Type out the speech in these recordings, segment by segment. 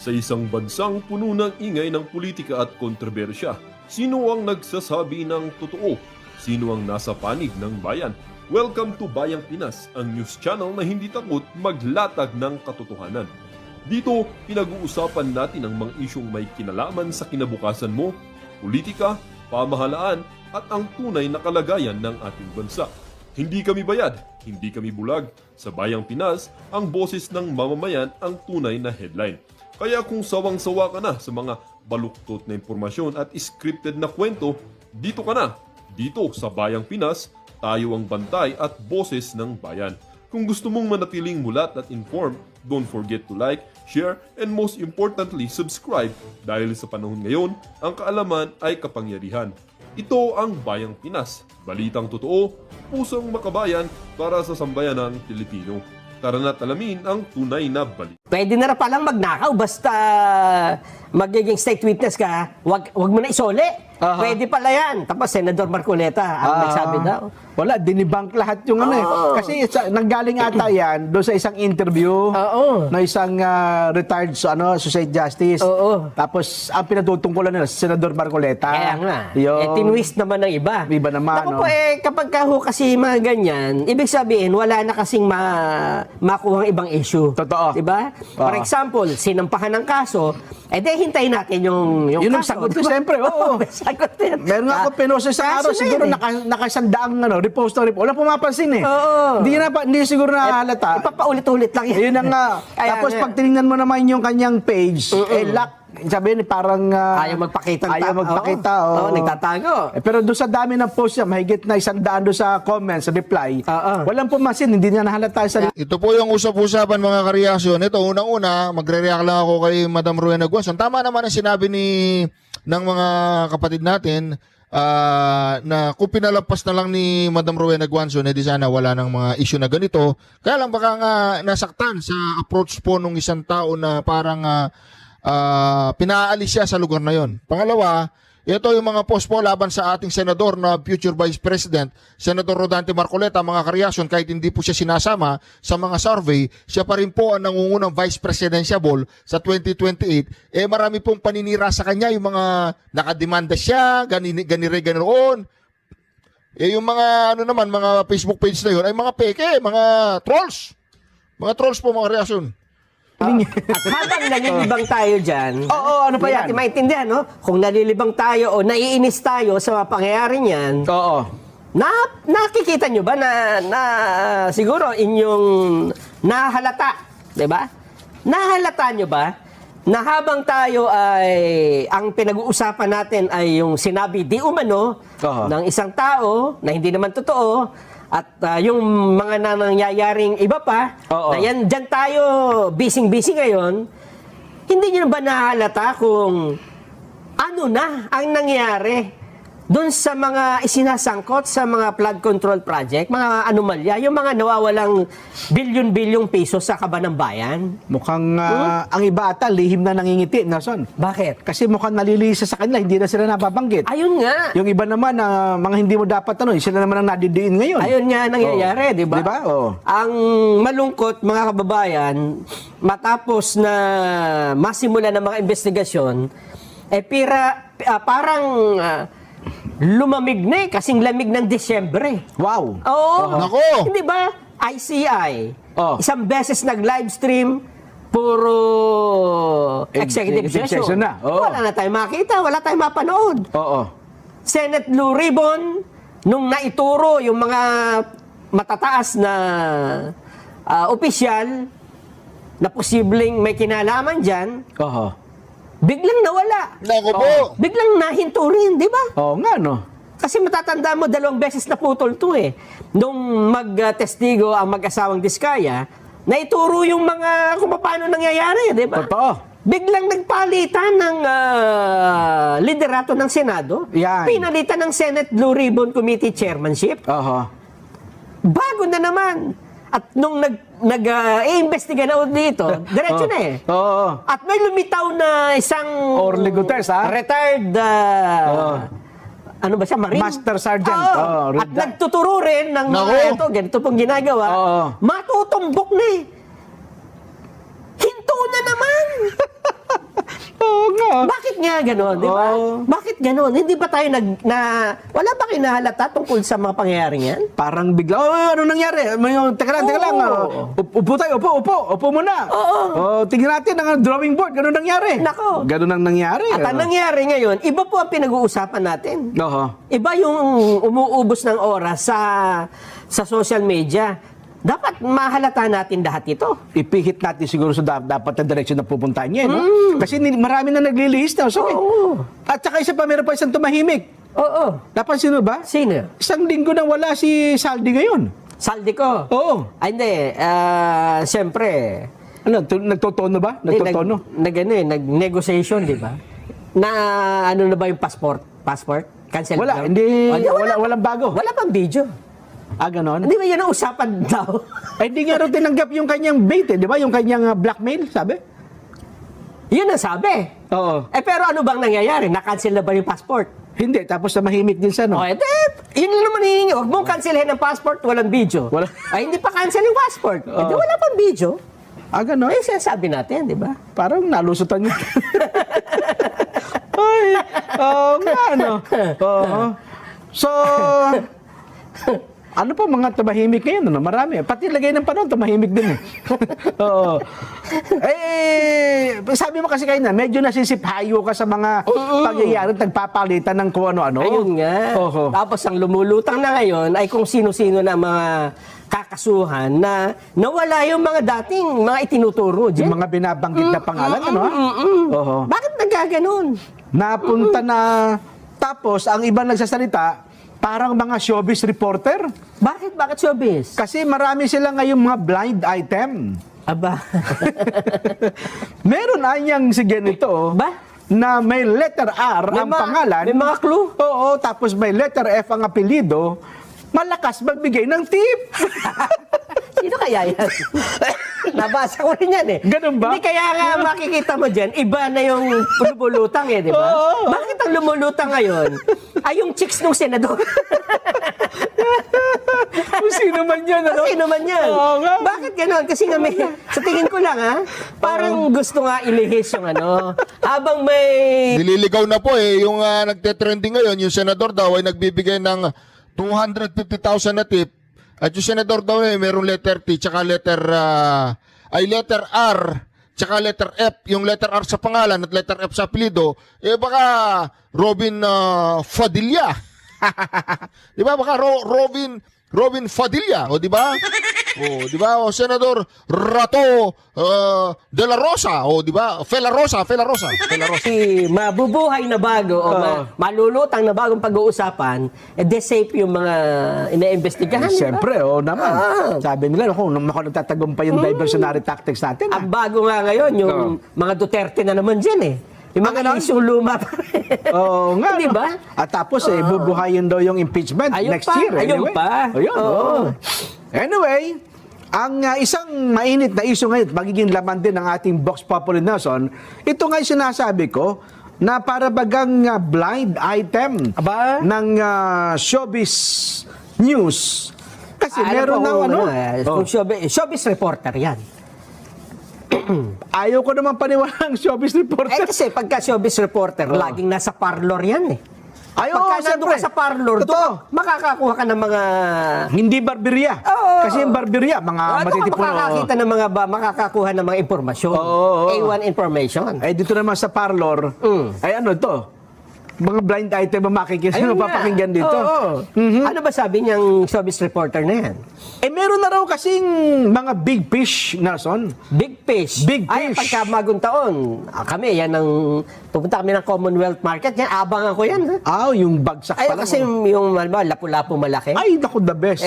Sa isang bansang puno ng ingay ng politika at kontrobersya, sino ang nagsasabi ng totoo? Sino ang nasa panig ng bayan? Welcome to Bayang Pinas, ang news channel na hindi takot maglatag ng katotohanan. Dito, pinag-uusapan natin ang mga isyong may kinalaman sa kinabukasan mo, politika, pamahalaan at ang tunay na kalagayan ng ating bansa. Hindi kami bayad, hindi kami bulag. Sa Bayang Pinas, ang boses ng mamamayan ang tunay na headline. Kaya kung sawang-sawa ka na sa mga baluktot na impormasyon at scripted na kwento, dito ka na. Dito sa Bayang Pinas, tayo ang bantay at boses ng bayan. Kung gusto mong manatiling mulat at informed, don't forget to like, share, and most importantly, subscribe dahil sa panahon ngayon, ang kaalaman ay kapangyarihan. Ito ang Bayang Pinas, balitang totoo, pusong makabayan para sa sambayanang Pilipino. Tara na't alamin ang tunay na balita. Pwede na palang magnakaw basta magiging state witness ka, wag mo na isole. Pwede pala yan. Tapos Senador Marcoleta ang nagsabi daw. Wala, dinibank lahat yung ano eh. Kasi nanggaling ata yan doon sa isang interview na isang retired Associate Justice. Tapos ang pinatutungkulan nila, Senador Marcoleta. Kaya nga. Tinwist naman ng iba. Iba naman. Tapos kapag kasi mga ganyan, ibig sabihin, wala na kasing makuhang ibang issue. Totoo. Diba? For example, sinampahan ng kaso, hintayin natin yung yun ang kaso. sagot ko, siyempre. Oo. Sagot din. Meron nga ako pinose sa araw, siguro nakasandaang repost na repost. Wala pumapansin eh. Hindi siguro nahalata. Ipapaulit-ulit lang yan. Yun ang tapos pag tinignan mo naman yung kanyang page, lock. Sabihin parang ayaw magpakita. Nagtatago. Pero doon sa dami ng post niya, mahigit na 100 doon sa comments, sa reply. Walang pumasin, hindi niya nahalata sa... Ito po yung usap-usapan mga kareaksyon. Ito, unang-una, magre-react lang ako kay Madam Rowena Guason. Tama naman ang sinabi ng mga kapatid natin na kung pinalagpas na lang ni Madam Rowena Guason, di sana wala ng mga issue na ganito. Kaya lang baka nga nasaktan sa approach po nung isang tao na parang pinaalis siya sa lugar na yon. Pangalawa, ito yung mga post po laban sa ating senador na future Vice President, Senador Rodante Marcoleta, mga kareaksyon, kahit hindi po siya sinasama sa mga survey, siya pa rin po ang nangungunang Vice Presidential sa 2028. Marami pong paninira sa kanya, yung mga nakademanda siya, ganoon. Yung mga, mga Facebook page na yun, ay mga peke, mga trolls. Mga trolls po, mga reaksyon. At habang nalilibang tayo dyan, ano pa yan? Natin maintindihan, no? Kung nalilibang tayo o naiinis tayo sa mga pangyayari niyan, nakikita nyo ba na siguro inyong nahalata, di ba? Nahalata nyo ba na habang tayo ay, ang pinag-uusapan natin ay yung sinabi di umano ng isang tao na hindi naman totoo, at yung mga nangyayaring iba pa, na yan, dyan tayo busy ngayon, hindi nyo ba nahalata kung ano na ang nangyari doon sa mga isinasangkot sa mga flood control project, mga anomalya, yung mga nawawalang bilyon-bilyong piso sa kaban ng bayan? Mukhang ang iba ata lihim na nangingiti, Nelson. Bakit? Kasi mukhang nalilisa sa kanila, hindi na sila nababanggit. Ayun nga. Yung iba naman, mga hindi mo dapat sila naman ang nadidiin ngayon. Ayun nga nangyayari, di ba? Diba? Ang malungkot, mga kababayan, matapos na masimula ng mga investigasyon, parang lumamig na kasing lamig ng Disyembre. Wow! Nako! Hindi ba? ICI. Isang beses nag-livestream, puro executive session. Na. Wala na tayong makita, wala tayong mapanood. Senate Blue Ribbon, nung naituro yung mga matataas na opisyal na posibleng may kinalaman dyan, biglang nawala. Nako po! Biglang nahinto rin, di ba? Oo nga, no? Kasi matatanda mo, 2 beses na putol to eh. Nung mag-testigo ang mag-asawang Diskaya, naituro yung mga kung paano nangyayari, di ba? Totoo. Biglang nagpalitan ng liderato ng Senado. Yan. Pinalitan ng Senate Blue Ribbon Committee Chairmanship. Bago na naman. At nung nag-iimbestiga na dito, diretso na eh. At may lumitaw na isang Orly Gutierrez, retired ano ba siya, Marine? Master Sergeant. At nagtuturo rin ng mga ganito pong ginagawa. Matutumbok na eh. Hinto na naman. ganon, di ba? Oo. Bakit ganon? Hindi ba tayo wala ba kayo nahalata tungkol sa mga pangyayaring yan? Parang bigla, ano nangyari? Teka lang. Upo tayo, upo muna. Tingnan natin ang drawing board, ganun nangyari. Nako. Ganun ang nangyari. At ang nangyari ngayon, iba po ang pinag-uusapan natin. Iba yung umuubos ng oras sa social media. Dapat mahalata natin lahat ito. Ipihit natin siguro sa dapat na direction na pupuntahan niya, no? Kasi marami na naglilihis na. So, at saka isa pa, meron pa isang tumahimik. Oo. Napansin mo ba? Sino? Isang linggo nang wala si Saldi ngayon. Saldi ko? Oo. Ay, hindi. Siyempre. Ano, nagtotono ba? Nagtotono? Nag-negotiation, di ba? Na ano na ba yung passport? Cancel Wala, na? walang bago. Wala pang video. Ganon? Hindi ba yan ang usapan daw? Ay, hindi nga rin tinanggap yung kanyang bait, di ba? Yung kanyang blackmail, sabi? Yun ang sabi. Oo. Pero ano bang nangyayari? Na-cancel na ba yung passport? Hindi, tapos mahimik din siya, no? Yun lang naman hihingi. Huwag mong cancelhin ang passport, walang video. Wala. Ay, hindi pa cancel yung passport. Wala pang video. Ganon? Ay, sinasabi natin, di ba? Parang nalusutan niya. Ay, nga, no? Oo. So, ano pa mga tumahimik ngayon? Ano? Marami. Pati lagay ng panahon, tumahimik din. Oo. Sabi mo kasi kayo na, medyo nasisiphayo ka sa mga pangyayari at nagpapalitan ng kung ano-ano. Ayun nga. Tapos ang lumulutang na ngayon ay kung sino-sino na mga kakasuhan na nawala yung mga dating mga itinuturo. Yung mga binabanggit na pangalan, ano? Bakit nagkaganon? Napunta na, tapos ang iba nagsasalita, parang mga showbiz reporter. Bakit showbiz? Kasi marami sila ngayong mga blind item. Aba. Meron anyang si ganito, Ba? na may letter R ang pangalan. May mga clue? Oo, tapos may letter F ang apelido. Malakas magbigay ng tip. Sino kaya yan? Nabasa ko rin yan eh. Ganun ba? Hindi, kaya nga makikita mo dyan, iba na yung lumulutang eh, di ba? Oo. Bakit ang lumulutang ngayon ay yung chicks ng senador? Kung sino man yan, ano? Sino man yan? Oo nga. Bakit gano'n? Kasi nga may, sa tingin ko lang ha, parang gusto nga ilihis yung ano, habang may... Nililigaw na po yung nagte-trending ngayon, yung senador daw ay nagbibigay ng 250,000 na tip. At yung senador daw mayroong letter T, tsaka letter R, tsaka letter F. Yung letter R sa pangalan at letter F sa apelido, baka Robin Fadilla. Di ba? Baka Robin Fadilla, o di ba? O di ba? O Senador Rato de la Rosa, o di ba? Fela Rosa. Mabubuhay na bago o malulutang na bagong pag-uusapan, de safe yung mga ina-investigahan. Siyempre, naman. Sabi nila, kung nagtatagumpay yung diversionary tactics natin. Ang bago nga ngayon, yung mga Duterte na naman dyan eh. Yung mga isyong luma pa rin. Oo nga. Di ba? At tapos, bubuhayin daw yung impeachment next year. Ayun pa. Anyway, ang isang mainit na issue ngayon, magiging laman din ng ating Vox Populi Nelson, ito nga yung sinasabi ko, na para bagang blind item ng showbiz news. Kasi meron ng showbiz reporter yan. Ayaw ko naman paniwalang showbiz reporter. Kasi pagka showbiz reporter, laging nasa parlor yan eh. Pagka nandun ka sa parlor, makakakuha ka ng mga... Hindi barberya. Kasi yung barberya, mga matitipon. Makakakuha ng mga impormasyon. A1 information. Dito naman sa parlor, ay ano to? Mga blind item ang makikita mo papakinggan dito. Ano ba sabi niyang showbiz reporter na yan? Meron na raw kasing mga big fish, Nelson. Big fish? Big Ay, fish. pagka bagong taon, kami, yan ang... Pupunta kami ng Commonwealth Market, yan, abangan ko yan. Yung bagsak Ay, pa lang. kasi yung lapu-lapu malaki. Ay, naku, the best.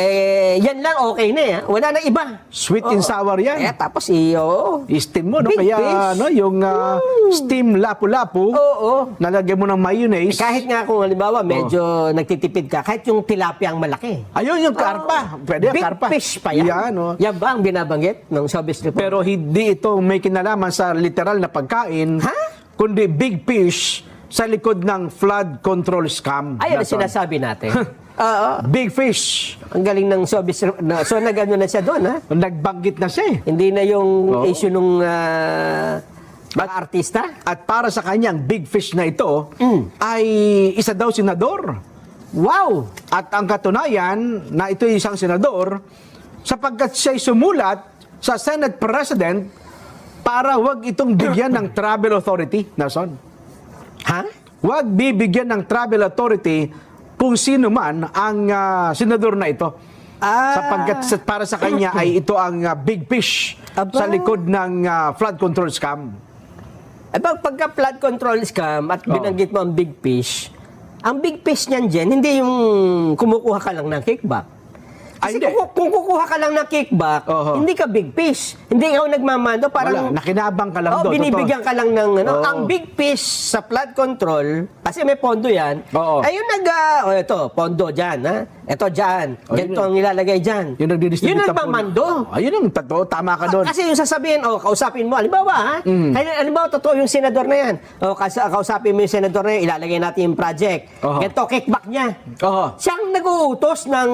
Yan lang, okay na yan. Wala na iba. Sweet and sour yan. Tapos, I-steam mo, no? Big Kaya, fish. yung steam lapu-lapu, nalagyan mo ng mayonnaise. Kahit nga kung halimbawa, medyo nagtitipid ka, kahit yung tilapia ang malaki. Ayun, yung karpa. Pwede yung karpa. Big fish pa yan. Yan ba ang binabanggit ng showbiz reporter? Pero hindi ito may kinalaman sa literal na pagkain, kundi big fish sa likod ng flood control scam. Ay, ano sinasabi natin? Big fish. Ang galing ng showbiz reporter. So, nag-ano na siya doon, ha? Nagbanggit na siya eh. Hindi na yung issue nung Mga artista? At para sa kanyang big fish na ito, ay isa daw senador. Wow! At ang katunayan na ito ay isang senador, sapagkat siya'y sumulat sa Senate President para wag itong bigyan ng travel authority, Nelson. Ha? Wag bibigyan ng travel authority kung sino man ang senador na ito. Sapagkat para sa kanya ay ito ang big fish Aba. sa likod ng flood control scam. Pagka flood control scam at binanggit mo ang big fish niyan dyan, hindi yung kumukuha ka lang ng kickback. Kasi Hindi. kung kukuha ka lang ng kickback, Oho. hindi ka big fish. Hindi ikaw nagmamando. Parang, Wala, nakinabang ka lang doon. binibigyan ka lang ng ano. Oo. Ang big fish sa flood control, kasi may pondo yan, Oo. ayun ito, pondo dyan, ha? Ito dyan. Ganito yun. ang ilalagay dyan. Yung nagdidistribute Yun ng nagmamando. Ayun ang totoo, tama ka doon. Kasi yung sasabihin, kausapin mo, halimbawa, ha? Halimbawa, totoo yung senador na yan. Kausapin mo yung senador na yan, ilalagay natin yung project. Oho. Ganito, kickback niya. Oho. Siyang nag-uutos ng...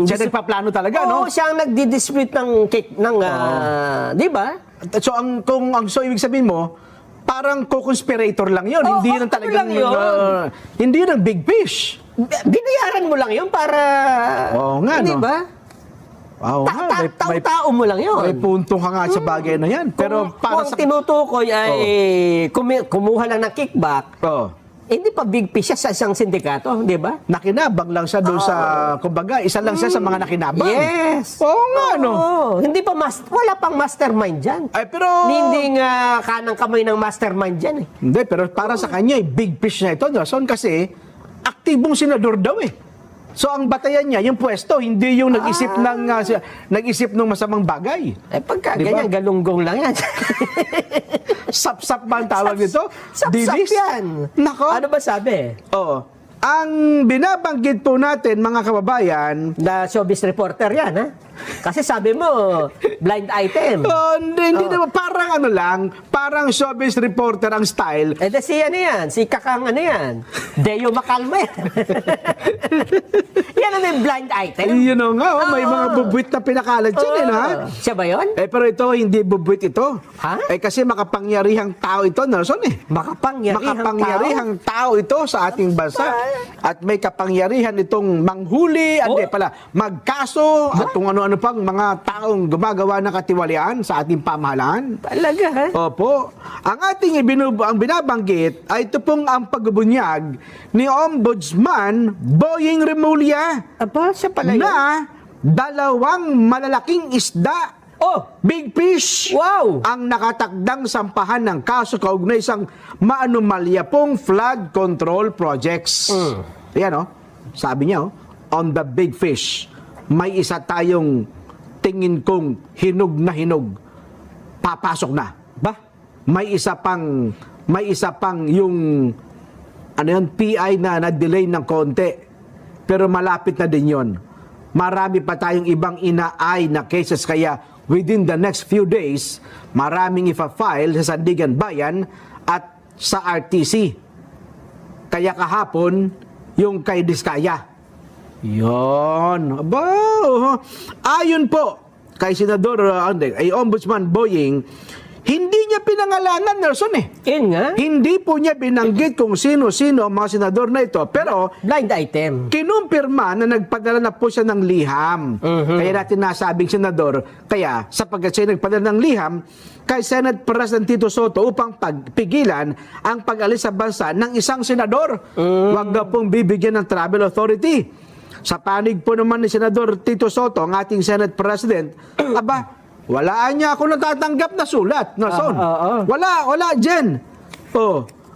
Siya nagpaplano talaga, no? Oo, siyang nagdi-distribute ng cake, di ba? So so ibig sabihin mo, parang co-conspirator lang 'yon. Oo, Hindi yun ano talagang lang yun? hindi yun ang big fish. Binayaran mo lang yun para... Oo nga, Di no? ba? Wow, nga, Tao mo lang yun. may punto ka nga sa bagay na 'yan. Pero Kung para ang sa tinutukoy ay kumuha lang ng kickback, hindi pa big fish siya sa isang sindikato, di ba? nakinabang lang siya doon sa, kumbaga, isa lang siya sa mga nakinabang. Yes. Oo nga, no? Oo. Hindi pa wala pang mastermind dyan. Ay, pero... Hindi nga kanang kamay ng mastermind dyan eh. Hindi, pero para sa kanya, big fish na ito, Nelson, kasi aktibong senador daw eh. So ang batayan niya, yung pwesto, hindi yung nag-isip ng masamang bagay. Pagka Di ba? ganyan, galunggong lang yan. Sap-sap ba ang tawag nito? Sap-sap Dilis? yan. Nako. Ano ba sabi? Oo. Ang binabanggit po natin, mga kababayan, Na showbiz reporter yan, ha? Kasi sabi mo, blind item. hindi naman, parang parang showbiz reporter ang style. Si ano yan? Si Kakang ano yan? Deo Macalma yan. Yan ang may blind item. Yun know nga, may mga bubuit na pinakalat dyan, ha? Siya ba yun? Pero ito, hindi bubuit ito. Ha? Kasi makapangyarihang tao ito, Nelson eh. Makapangyarihang tao ito sa ating bansa. At may kapangyarihan itong manghuli, magkaso, at kung ano-ano pang mga taong gumagawa ng katiwalian sa ating pamahalaan. Talaga, ha? Opo. Ang ating ang binabanggit ay ito pong ang pagbubunyag ni Ombudsman Boying Remulla Aba, siya pala yun. na 2 malalaking isda, big fish, Wow! ang nakatakdang sampahan ng kaso kaugnay isang maanumalya pong flood control projects. Ayan, sabi niya, on the big fish, may isa tayong tingin kong hinog na hinog. Papasok na. Ba? May isa pang yung PI na na-delay ng konti. Pero malapit na din yon. Marami pa tayong ibang inaay na cases, kaya within the next few days, maraming ipa-file sa Sandigan Bayan at sa RTC. Kaya kahapon, yung kay Diskaya. Yon. Ayon po kay Senador, ay Ombudsman Boying, hindi niya pinangalanan, Nelson eh. Yun nga. Hindi po niya binanggit kung sino-sino ang mga senador na ito. Pero, Blind item. kinumpirma na nagpadala na po siya ng liham. Kaya natin nasabing senador. Kaya, sapagkat siya nagpadala ng liham kay Senate President Tito Soto upang pagpigilan ang pag-alis sa bansa ng isang senador. Huwag na pong bibigyan ng travel authority. Sa panig po naman ni Senador Tito Soto, ang ating Senate President, wala niya ako natatanggap na sulat, Nelson. Wala dyan.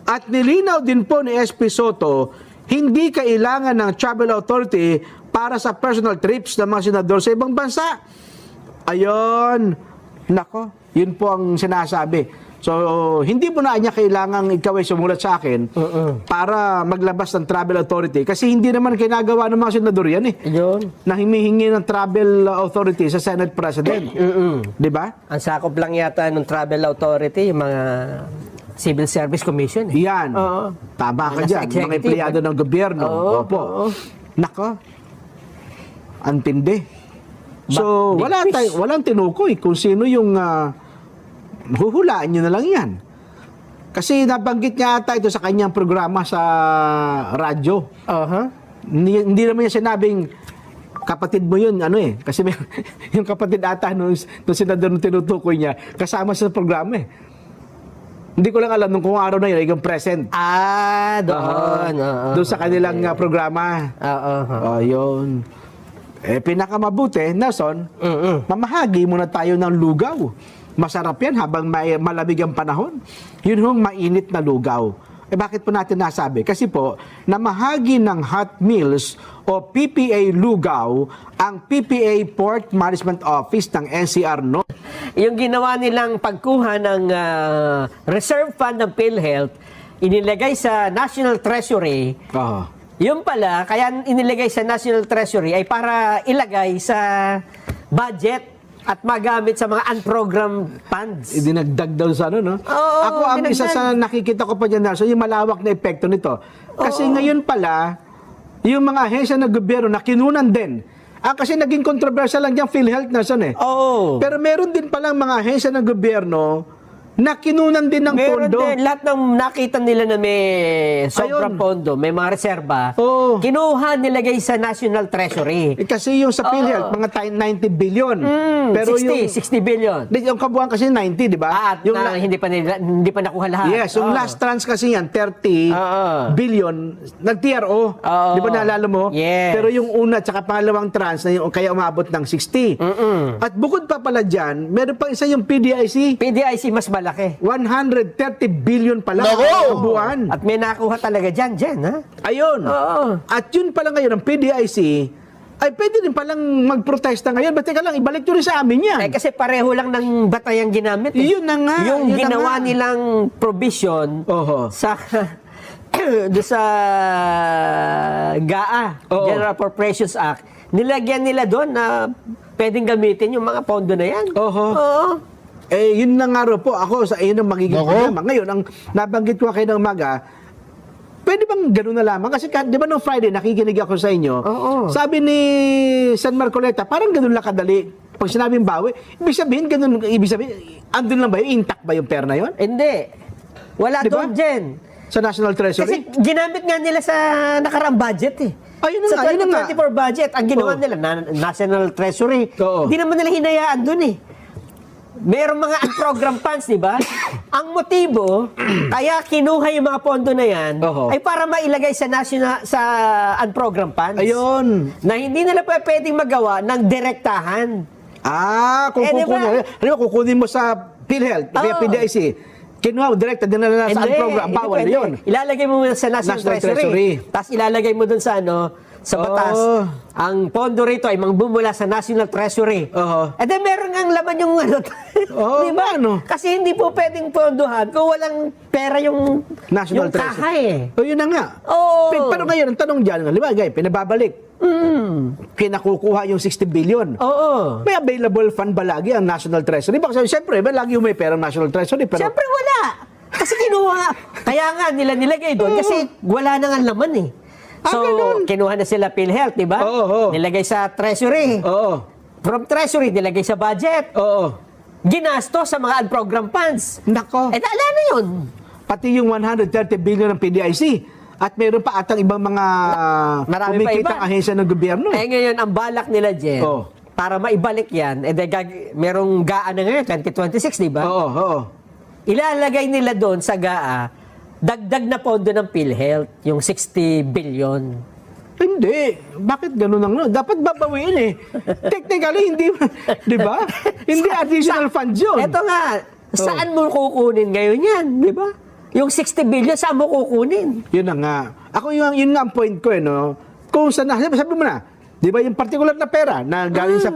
At nilinaw din po ni SP Soto, hindi kailangan ng travel authority para sa personal trips ng mga senador sa ibang bansa. Ayun. Nako, yun po ang sinasabi. So, hindi mo na niya kailangang ikaw ay sumulat sa akin para maglabas ng travel authority. Kasi hindi naman kinagawa ng mga senador yan eh. Yun. Na humihingi ng travel authority sa Senate President. Di ba? Ang sakop lang yata ng travel authority, yung mga Civil Service Commission. Yan. Oo. Tama ka Nasa dyan. Mga executive. empleyado ng gobyerno. Opo. Nako. Antindi. So, Big fish. walang tinukoy kung sino yung huhulaan nyo na lang yan. Kasi nabanggit niya ata ito sa kanyang programa sa radyo. Hindi naman niya sinabing, kapatid mo yun, ano eh. Kasi may, yung kapatid ata nung senador nung tinutukoy niya, kasama sa programa eh. Hindi ko lang alam nung kung araw na yun, yung present. Doon. Doon sa kanilang programa. Yun. Pinakamabuti, Nelson, mamahagi muna tayo ng lugaw. Masarap yan habang may malamig ang panahon. Yun yung mainit na lugaw. Bakit po natin nasabi? Kasi po, namahagi ng Hot Meals o PPA Lugaw ang PPA Port Management Office ng NCR North. Yung ginawa nilang pagkuha ng reserve fund ng PhilHealth, inilagay sa National Treasury. Yung pala, kaya inilagay sa National Treasury ay para ilagay sa budget at magamit sa mga unprogrammed funds. Dinagdag daw sa ano, no? Ako, ang isa sa nakikita ko pa dyan, Nelson, yung malawak na epekto nito. Kasi ngayon pala, yung mga ahensya ng gobyerno na kinunan din. Kasi naging controversial lang dyan, PhilHealth, Nelson eh. Pero meron din palang mga ahensya ng gobyerno na kinunan din ng pondo. Meron din, lahat ng nakita nila na may sobrang pondo, may mga reserba, kinuha nilagay sa National Treasury. Kasi yung sa PhilHealth, mga 90 billion. Pero 60 billion. Yung kabuuan kasi 90, di ba? At hindi pa nakuha lahat. Yes, yung last tranche kasi yan, 30 billion, nag-TRO. Di ba naalala mo? Yes. Pero yung una at saka pangalawang tranche, na yung, kaya umabot ng 60. At bukod pa pala dyan, meron pang isa yung PDIC. PDIC mas malaki. 130 billion pala Nako! ang buwan. At may nakuha talaga dyan, ha? Ayun. At yun pala ngayon, ang PDIC, ay pwede rin palang magprotesta ngayon. Ba't teka lang, ibalik nyo rin sa amin yan. Kasi pareho lang ng batayang ginamit. Yun na nga. Yung yun na ginawa nga. nilang provision sa doon sa GAA, General Appropriations Act, nilagyan nila doon na pwedeng gamitin yung mga pondo na yan. Yun na nga rin po ako sa yun ang magiging problema. Ngayon, ang nabanggit ko kayo ng umaga, pwede bang gano'n na lamang? Kasi di ba nung Friday, nakikinig ako sa inyo, sabi ni San Marcoleta, parang gano'n lang kadali. Pag sinabing bawi, ibig sabihin, andun lang ba yun? Intact ba yung pera na yun? Hindi. Wala Di ba? doon, Jen. Sa National Treasury? Kasi ginamit nga nila sa nakaraang budget eh. Ayun na Sa nga, yun na nga. 2024 budget, ang ginawa nila, National Treasury, hindi naman nila hinayaan doon eh. Merong mga unprogrammed funds, di ba? Ang motibo, kaya kinuha yung mga pondo na yan, ay para mailagay sa unprogrammed funds. Ayun. Na hindi nila pwedeng magawa ng direktahan. Kung diba? kukunin mo sa PhilHealth, PDIC, kinuha, direkta, dinala sa program, bawal na yun. Ilalagay mo muna sa National Treasury. Tapos ilalagay mo dun sa sa batas, ang pondo rito ay mangbumula sa National Treasury. And then meron ang laman yung di ba? Kasi hindi po pwedeng pondohan kung walang pera yung National yung Treasury. kaha eh. Yun na nga. Pero ngayon, ang tanong dyan, pinababalik. Kinakukuha yung 60 billion. May available fund ba lagi ang National Treasury? Baka siyempre, lagi may pera ang National Treasury. Pero Siyempre wala. Kasi kinuha. Kaya nga nila nilagay doon kasi wala na nga laman eh. So, kinuha na sila PhilHealth, di ba? Nilagay sa Treasury. From Treasury, nilagay sa budget. Ginasto sa mga unprogrammed funds. Nako. Ala na yun. Pati yung 130 billion ng PDIC. At meron pa atang ibang mga Marami pa kumikitang iba. ahensya ng gobyerno. Ngayon, ang balak nila, Jen, para maibalik yan, merong GAA na ngayon, 2026, di ba? Ilalagay nila doon sa GAA, dagdag na pondo ng PhilHealth, yung 60 billion. Hindi. Bakit ganun ang dapat babawiin eh. Technically, hindi, di ba? Hindi additional funds yun. Ito nga, saan mo kukunin ngayon yan, di ba? Yung 60 billion, saan mo kukunin? Yun na nga. Ako yun nga ang point ko kung saan, sabi mo na, di ba yung particular na pera na galing sa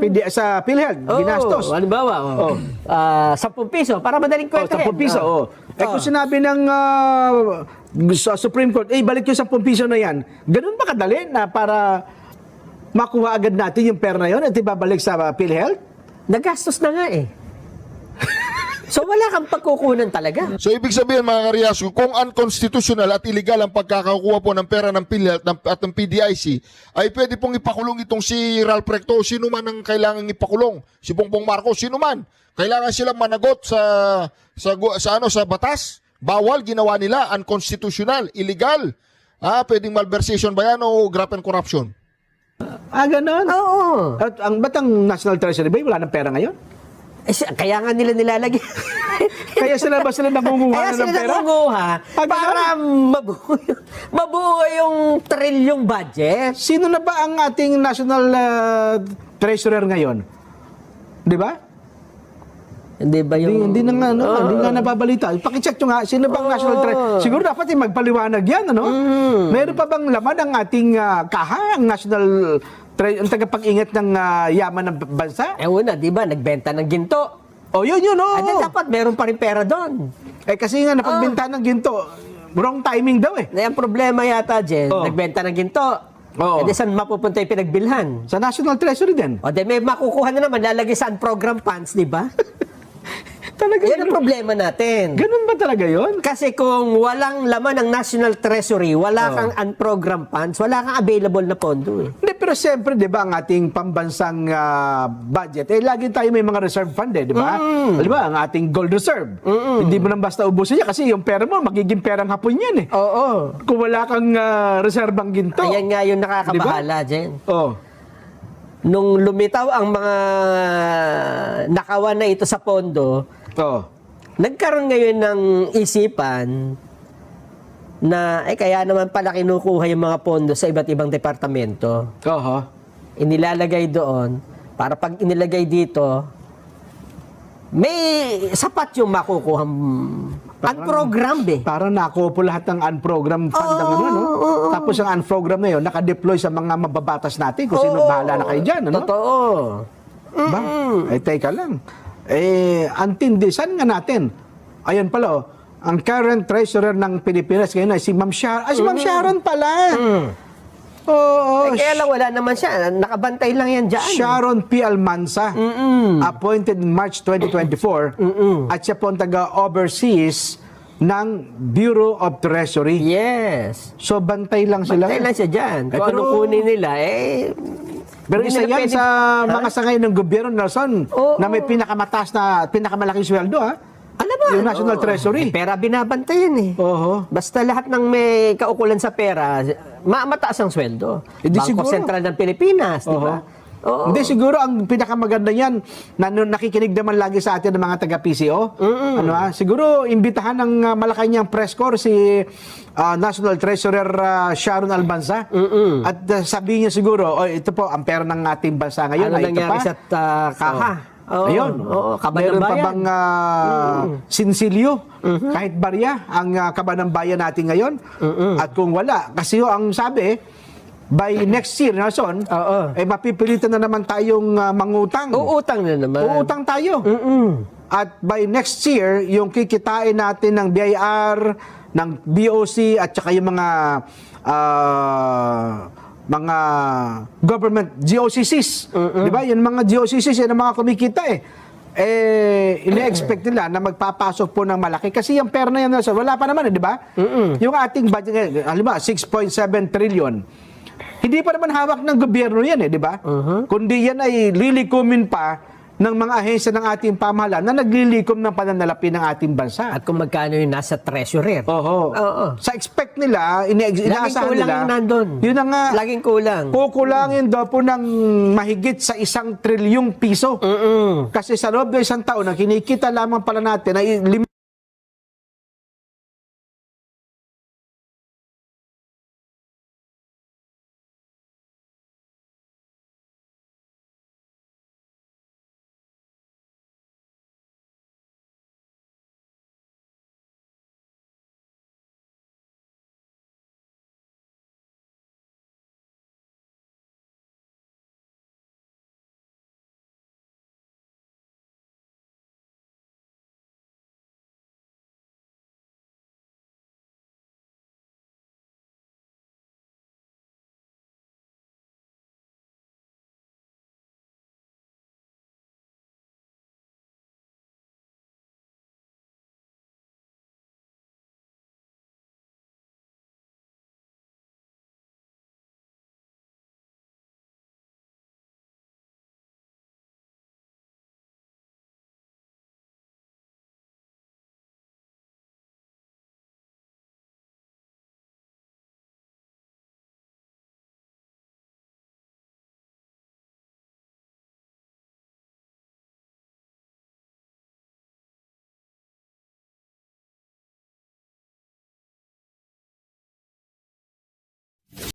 PhilHealth, ginastos. Halimbawa, 10 piso, para madaling kwentahin. 10 piso, kung sinabi ng sa Supreme Court, balik yung 10 piso na yan, ganun ba kadali na para makuha agad natin yung pera na yun at ibabalik sa PhilHealth? Nagastos na nga eh. So wala kang pagkukunan talaga. So ibig sabihin mga karyasyo, kung unconstitutional at illegal ang pagkakakuha po ng pera ng PhilHealth at ng PDIC, ay pwede pong ipakulong itong si Ralph Recto, sino man ang kailangang ipakulong, si Bongbong Marcos, sino man. Kailangan silang managot sa batas Bawal, ginawa nila, unconstitutional, illegal. Pwedeng malversation ba yan o graft and corruption? Ganon? Oo. At ba't ang National Treasury ba, wala ng pera ngayon? Kaya nga nila nilalagay. Kaya sila ba sila nangunguha Kaya na ng sila pera? nangunguha Ganon? para mabuo yung trilyong budget. Sino na ba ang ating National Treasurer ngayon? Di ba? Hindi ba yung... Hindi na nga, hindi nga nababalita. Pakicheck nyo nga, sino bang National Treasurer? Siguro dapat magpaliwanag yan, ano? Meron pa bang laman ang ating kaha, ang National ang tagapag-ingat ng yaman ng bansa? Una, di ba, nagbenta ng ginto. Yun, oo. Dapat meron pa rin pera doon. Kasi nga, napagbenta ng ginto, wrong timing daw eh. Ang problema yata, Jen, nagbenta ng ginto. Saan mapupunta yung pinagbilhan? Sa National Treasury din. May makukuha na naman, lalagay sa program funds, di ba? Talaga Yan ang problema natin. Ganun ba talaga yun? Kasi kung walang laman ng National Treasury, wala kang unprogrammed funds, wala kang available na pondo eh. Hindi, pero siyempre, di ba, ang ating pambansang budget, lagi tayo may mga reserve fund di ba? Di ba, ang ating gold reserve. Hindi mo nang basta ubusin niya kasi yung pera mo, magiging perang hapon yan eh. Oo. Kung wala kang reserbang ginto. Ayan nga yung nakakabahala, Jen. Nung lumitaw ang mga nakawan na ito sa pondo, nagkaroon ngayon ng isipan na kaya naman pala kinukuha yung mga pondo sa iba't ibang departamento. Inilalagay doon para pag inilagay dito, may sapat yung makukuha unprogrammed eh. Parang nakupo lahat ng unprogrammed fund ng ano. Tapos ang unprogrammed na yun, nakadeploy sa mga mababatas natin kung sino bahala na kayo dyan. Ano? Totoo. Ba? Teka lang. Antindi, saan nga natin? Ayun pala, ang current treasurer ng Pilipinas ngayon ay si Ma'am Sharon. Si Ma'am Sharon pala. Kaya lang wala naman siya. Nakabantay lang yan dyan. Sharon P. Almanza, appointed in March 2024, at siya po ang taga-overseas ng Bureau of Treasury. Yes. So, bantay lang sila. Bantay lang siya dyan. Kung ano kunin nila, pero hindi isa nila yan pwede- sa mga sangay ng gobyerno, Nelson, na may pinakamataas na, pinakamalaking sweldo, ha? Ano ba? Yung National Treasury. Pera binabantayan eh. Basta lahat ng may kaukulan sa pera, mataas ang sweldo. Hindi Bangko siguro. Sentral ng Pilipinas, di ba? Hindi, siguro ang pinakamaganda niyan, na nakikinig naman lagi sa atin ng mga taga-PCO. Siguro, imbitahan ng Malacanang press corps si National Treasurer Sharon Albanza. At sabihin niya siguro, ito po, ang pera ng ating bansa ngayon. Ano ito nangyari pa. sa kaha? Ayun. Meron pa bang sinsilyo? Kahit barya ang kaban ng bayan natin ngayon? At kung wala, kasi ang sabi, by next year, Nelson, mapipilitan na naman tayong mangutang. Uutang na naman. Uutang tayo. At by next year, yung kikitain natin ng BIR, ng BOC, at saka yung mga government GOCCs. Di ba? Yung mga GOCCs, yan ang mga kumikita ine-expect nila na magpapasok po ng malaki. Kasi yung pera na yan, Nelson, wala pa naman, di ba? Yung ating budget, halimbawa, 6.7 trillion. Hindi pa naman hawak ng gobyerno yan, di ba? Kundi yan ay lilikumin pa ng mga ahensya ng ating pamahalaan na naglilikom ng pananalapi ng ating bansa. At kung magkano yung nasa treasurer. Sa expect nila, inaasahan kulang nila, yung nandun. yun na nga, Laging kulang. kukulangin daw po ng mahigit sa 1 trilyong piso. Kasi sa loob ng isang taon, ang kinikita lamang pala natin ay